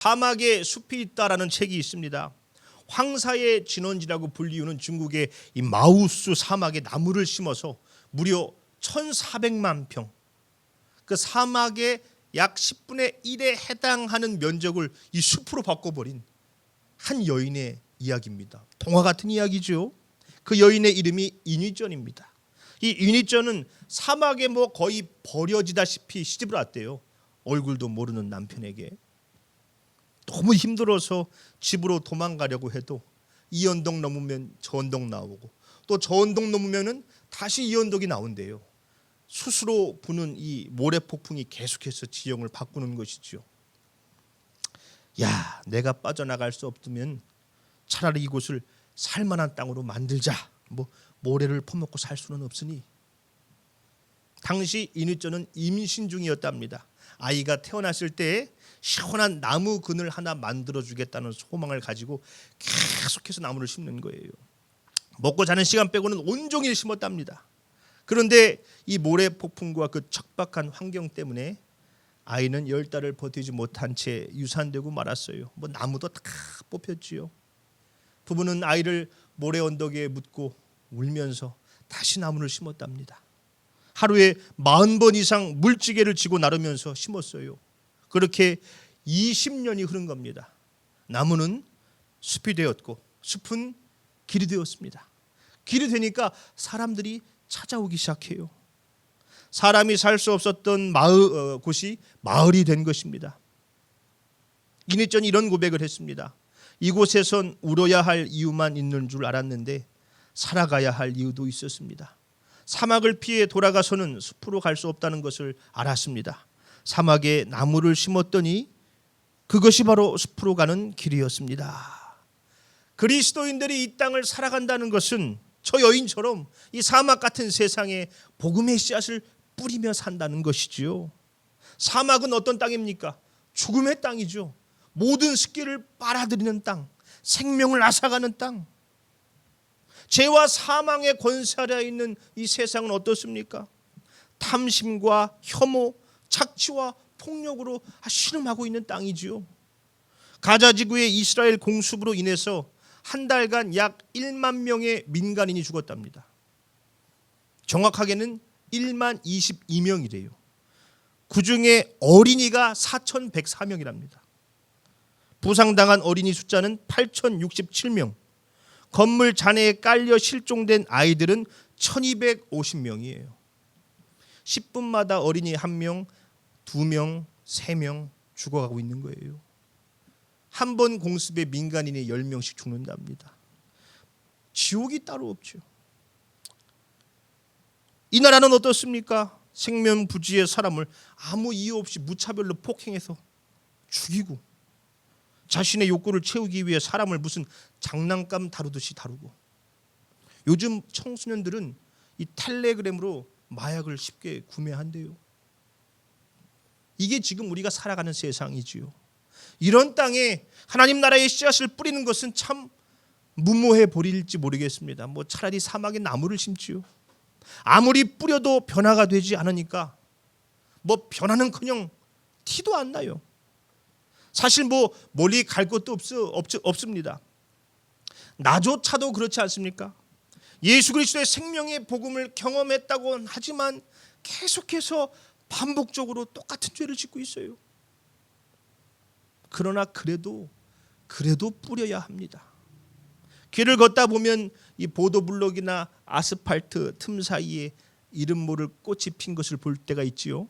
사막에 숲이 있다라는 책이 있습니다. 황사의 진원지라고 불리우는 중국의 이 마우스 사막에 나무를 심어서 무려 1,400만 평, 그 사막의 약 10분의 1에 해당하는 면적을 이 숲으로 바꿔버린 한 여인의 이야기입니다. 동화 같은 이야기죠. 그 여인의 이름이 인위전입니다. 이 인위전은 사막에 거의 버려지다시피 시집을 왔대요. 얼굴도 모르는 남편에게. 너무 힘들어서 집으로 도망가려고 해도 이 언덕 넘으면 저 언덕 나오고 또 저 언덕 넘으면 다시 이 언덕이 나온대요. 스스로 부는 이 모래폭풍이 계속해서 지형을 바꾸는 것이죠. 야, 내가 빠져나갈 수 없으면 차라리 이곳을 살만한 땅으로 만들자. 모래를 퍼먹고 살 수는 없으니. 당시 인위전은 임신 중이었답니다. 아이가 태어났을 때 시원한 나무 그늘 하나 만들어주겠다는 소망을 가지고 계속해서 나무를 심는 거예요. 먹고 자는 시간 빼고는 온종일 심었답니다. 그런데 이 모래 폭풍과 그 척박한 환경 때문에 아이는 10달을 버티지 못한 채 유산되고 말았어요. 나무도 다 뽑혔지요. 부부는 아이를 모래 언덕에 묻고 울면서 다시 나무를 심었답니다. 하루에 40번 이상 물지개를 지고 나르면서 심었어요. 그렇게 20년이 흐른 겁니다. 나무는 숲이 되었고 숲은 길이 되었습니다. 길이 되니까 사람들이 찾아오기 시작해요. 사람이 살 수 없었던 곳이 마을이 된 것입니다. 인위전이 이런 고백을 했습니다. 이곳에선 울어야 할 이유만 있는 줄 알았는데 살아가야 할 이유도 있었습니다. 사막을 피해 돌아가서는 숲으로 갈 수 없다는 것을 알았습니다. 사막에 나무를 심었더니 그것이 바로 숲으로 가는 길이었습니다. 그리스도인들이 이 땅을 살아간다는 것은 저 여인처럼 이 사막 같은 세상에 복음의 씨앗을 뿌리며 산다는 것이지요. 사막은 어떤 땅입니까? 죽음의 땅이죠. 모든 습기를 빨아들이는 땅, 생명을 앗아가는 땅. 죄와 사망의 권세 아래 있는 이 세상은 어떻습니까? 탐심과 혐오, 착취와 폭력으로 신음하고 있는 땅이지요. 가자 지구의 이스라엘 공습으로 인해서 한 달간 약 1만 명의 민간인이 죽었답니다. 정확하게는 1만 22명이래요. 그중에 어린이가 4,104명이랍니다. 부상당한 어린이 숫자는 8,067명, 건물 잔해에 깔려 실종된 아이들은 1,250명이에요. 10분마다 어린이 1명, 2명, 3명 죽어가고 있는 거예요. 한 번 공습에 민간인이 10명씩 죽는답니다. 지옥이 따로 없죠. 이 나라는 어떻습니까? 생면부지의 사람을 아무 이유 없이 무차별로 폭행해서 죽이고 자신의 욕구를 채우기 위해 사람을 무슨 장난감 다루듯이 다루고, 요즘 청소년들은 이 텔레그램으로 마약을 쉽게 구매한대요. 이게 지금 우리가 살아가는 세상이지요. 이런 땅에 하나님 나라의 씨앗을 뿌리는 것은 참 무모해 보일지 모르겠습니다. 차라리 사막에 나무를 심지요. 아무리 뿌려도 변화가 되지 않으니까 변화는커녕 티도 안 나요. 사실 멀리 갈 것도 없습니다. 나조차도 그렇지 않습니까? 예수 그리스도의 생명의 복음을 경험했다고 하지만 계속해서 반복적으로 똑같은 죄를 짓고 있어요. 그러나 그래도 뿌려야 합니다. 길을 걷다 보면 이 보도블록이나 아스팔트 틈 사이에 이름 모를 꽃이 핀 것을 볼 때가 있지요.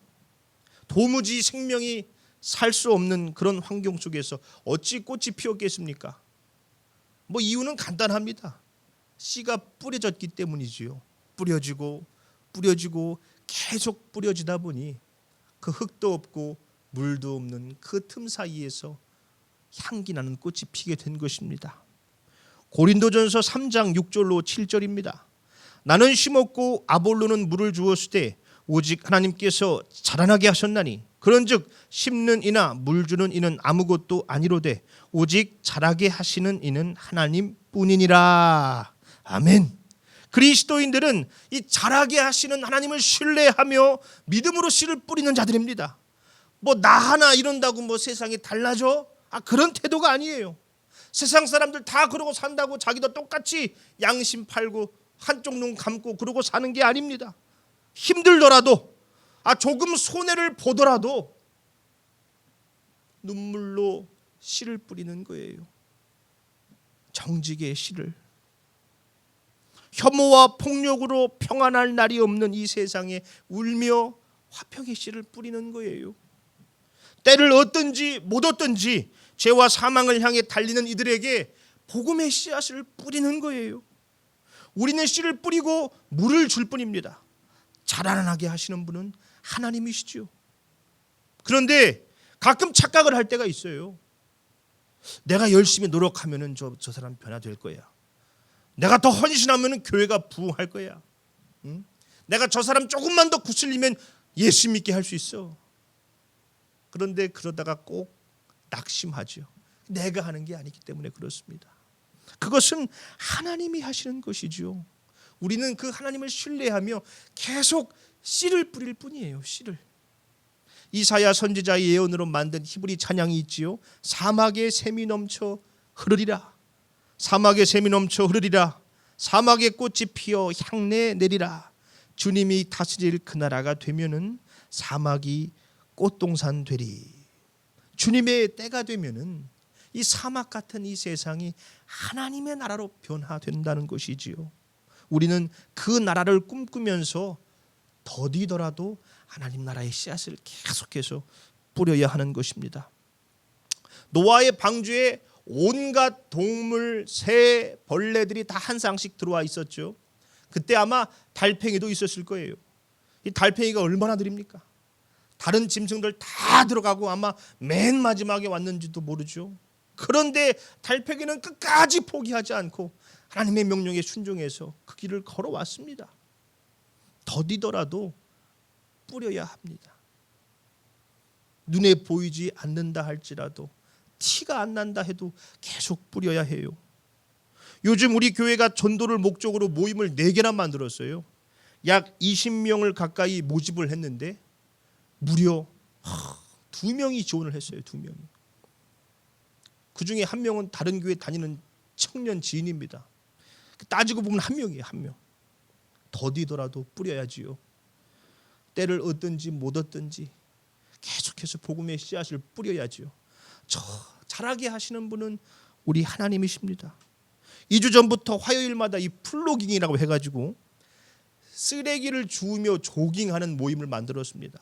도무지 생명이 살 수 없는 그런 환경 속에서 어찌 꽃이 피었겠습니까? 이유는 간단합니다. 씨가 뿌려졌기 때문이지요. 뿌려지고 계속 뿌려지다 보니 그 흙도 없고 물도 없는 그 틈 사이에서 향기 나는 꽃이 피게 된 것입니다. 고린도전서 3장 6절로 7절입니다. 나는 심었고 아볼로는 물을 주었을 때 오직 하나님께서 자라나게 하셨나니 그런즉 심는 이나 물 주는 이는 아무것도 아니로되 오직 자라게 하시는 이는 하나님뿐이니라. 아멘. 그리스도인들은 이 자라게 하시는 하나님을 신뢰하며 믿음으로 씨를 뿌리는 자들입니다. 나 하나 이런다고 세상이 달라져? 그런 태도가 아니에요. 세상 사람들 다 그러고 산다고 자기도 똑같이 양심 팔고 한쪽 눈 감고 그러고 사는 게 아닙니다. 힘들더라도 조금 손해를 보더라도 눈물로 씨를 뿌리는 거예요. 정직의 씨를. 혐오와 폭력으로 평안할 날이 없는 이 세상에 울며 화평의 씨를 뿌리는 거예요. 때를 얻든지 못 얻든지 죄와 사망을 향해 달리는 이들에게 복음의 씨앗을 뿌리는 거예요. 우리는 씨를 뿌리고 물을 줄 뿐입니다. 자라나게 하시는 분은 하나님이시죠. 그런데 가끔 착각을 할 때가 있어요. 내가 열심히 노력하면 저 사람 변화될 거야. 내가 더 헌신하면 교회가 부흥할 거야. 응? 내가 저 사람 조금만 더 구슬리면 예수 믿게 할 수 있어. 그런데 그러다가 꼭 낙심하죠. 내가 하는 게 아니기 때문에 그렇습니다. 그것은 하나님이 하시는 것이죠. 우리는 그 하나님을 신뢰하며 계속 씨를 뿌릴 뿐이에요. 씨를. 이사야 선지자의 예언으로 만든 히브리 찬양이 있지요. 사막에 샘이 넘쳐 흐르리라. 사막에 샘이 넘쳐 흐르리라. 사막에 꽃이 피어 향내 내리라. 주님이 다스릴 그 나라가 되면은 사막이 꽃동산 되리. 주님의 때가 되면은 이 사막 같은 이 세상이 하나님의 나라로 변화된다는 것이지요. 우리는 그 나라를 꿈꾸면서 더디더라도 하나님 나라의 씨앗을 계속해서 뿌려야 하는 것입니다. 노아의 방주에 온갖 동물, 새, 벌레들이 다 한 쌍씩 들어와 있었죠. 그때 아마 달팽이도 있었을 거예요. 이 달팽이가 얼마나 느립니까? 다른 짐승들 다 들어가고 아마 맨 마지막에 왔는지도 모르죠. 그런데 달팽이는 끝까지 포기하지 않고 하나님의 명령에 순종해서 그 길을 걸어왔습니다. 더디더라도 뿌려야 합니다. 눈에 보이지 않는다 할지라도 티가 안 난다 해도 계속 뿌려야 해요. 요즘 우리 교회가 전도를 목적으로 모임을 4개나 만들었어요. 약 20명을 가까이 모집을 했는데 무려 2명이 지원을 했어요. 2명이. 그중에 1명은 다른 교회 다니는 청년 지인입니다. 따지고 보면 1명이에요. 1명. 더디더라도 뿌려야지요. 때를 얻든지 못 얻든지 계속해서 복음의 씨앗을 뿌려야지요. 자라게 하시는 분은 우리 하나님이십니다. 2주 전부터 화요일마다 이 플로깅이라고 해가지고 쓰레기를 주우며 조깅하는 모임을 만들었습니다.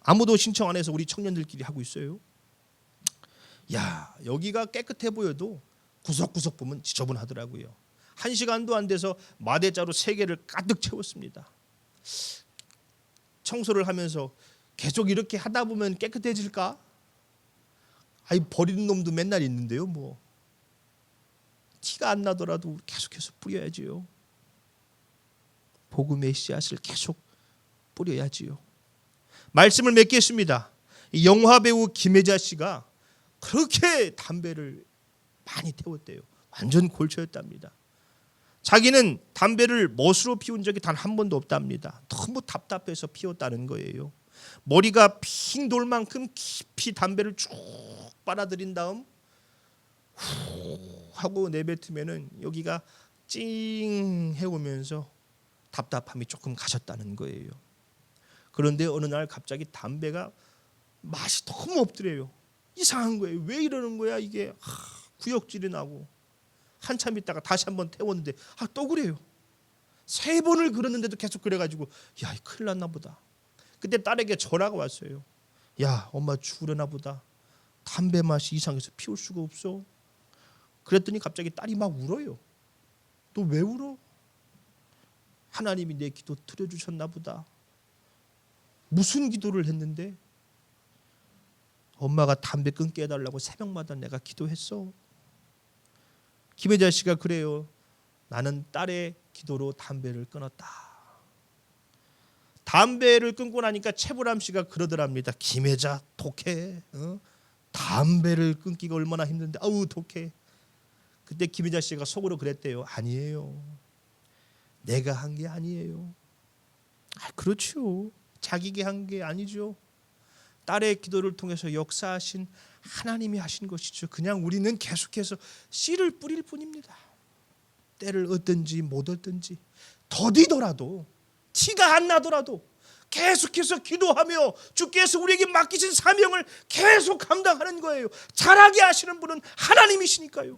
아무도 신청 안 해서 우리 청년들끼리 하고 있어요. 야, 여기가 깨끗해 보여도 구석구석 보면 지저분하더라고요. 1시간도 안 돼서 마대자루 3개를 가득 채웠습니다. 청소를 하면서 계속 이렇게 하다 보면 깨끗해질까? 버리는 놈도 맨날 있는데요. 뭐 티가 안 나더라도 계속해서 뿌려야지요. 복음의 씨앗을 계속 뿌려야지요. 말씀을 맺겠습니다. 영화 배우 김혜자 씨가 그렇게 담배를 많이 태웠대요. 완전 골초였답니다. 자기는 담배를 멋으로 피운 적이 단 한 번도 없답니다. 너무 답답해서 피웠다는 거예요. 머리가 핑 돌 만큼 깊이 담배를 쭉 빨아들인 다음 후 하고 내뱉으면은 여기가 찡 해오면서 답답함이 조금 가셨다는 거예요. 그런데 어느 날 갑자기 담배가 맛이 너무 없더래요. 이상한 거예요. 왜 이러는 거야 이게. 구역질이 나고 한참 있다가 다시 한번 태웠는데 또 그래요. 3번을 그랬는데도 계속 그래가지고 야, 큰일 났나 보다. 그때 딸에게 전화가 왔어요. 야, 엄마 죽으려나 보다. 담배 맛이 이상해서 피울 수가 없어. 그랬더니 갑자기 딸이 막 울어요. 너 왜 울어? 하나님이 내 기도 들어주셨나 보다. 무슨 기도를 했는데? 엄마가 담배 끊게 해달라고 새벽마다 내가 기도했어. 김혜자 씨가 그래요. 나는 딸의 기도로 담배를 끊었다. 담배를 끊고 나니까 최보람 씨가 그러더랍니다. 김혜자 독해. 담배를 끊기가 얼마나 힘든데 아우 독해. 그때 김혜자 씨가 속으로 그랬대요. 아니에요. 내가 한 게 아니에요. 그렇죠. 자기가 한 게 아니죠. 딸의 기도를 통해서 역사하신 하나님이 하신 것이죠. 그냥 우리는 계속해서 씨를 뿌릴 뿐입니다. 때를 얻든지 못 얻든지 더디더라도 티가 안 나더라도 계속해서 기도하며 주께서 우리에게 맡기신 사명을 계속 감당하는 거예요. 잘하게 하시는 분은 하나님이시니까요.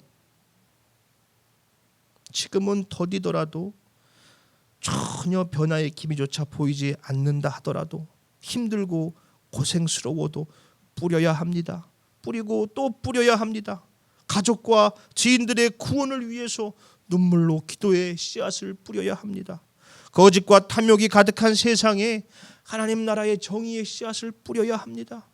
지금은 더디더라도 전혀 변화의 기미조차 보이지 않는다 하더라도 힘들고 고생스러워도 뿌려야 합니다. 뿌리고 또 뿌려야 합니다. 가족과 지인들의 구원을 위해서 눈물로 기도의 씨앗을 뿌려야 합니다. 거짓과 탐욕이 가득한 세상에 하나님 나라의 정의의 씨앗을 뿌려야 합니다.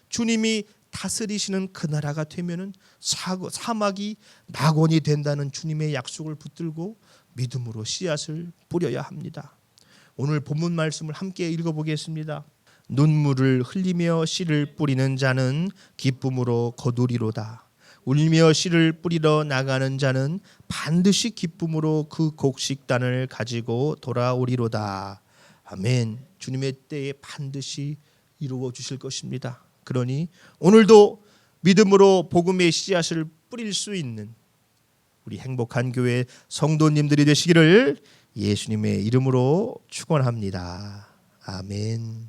주님이 다스리시는 그 나라가 되면은 사막이 낙원이 된다는 주님의 약속을 붙들고 믿음으로 씨앗을 뿌려야 합니다. 오늘 본문 말씀을 함께 읽어보겠습니다. 눈물을 흘리며 씨를 뿌리는 자는 기쁨으로 거두리로다. 울며 씨를 뿌리러 나가는 자는 반드시 기쁨으로 그 곡식단을 가지고 돌아오리로다. 아멘. 주님의 때에 반드시 이루어 주실 것입니다. 그러니 오늘도 믿음으로 복음의 씨앗을 뿌릴 수 있는 우리 행복한 교회 성도님들이 되시기를 예수님의 이름으로 축원합니다. 아멘.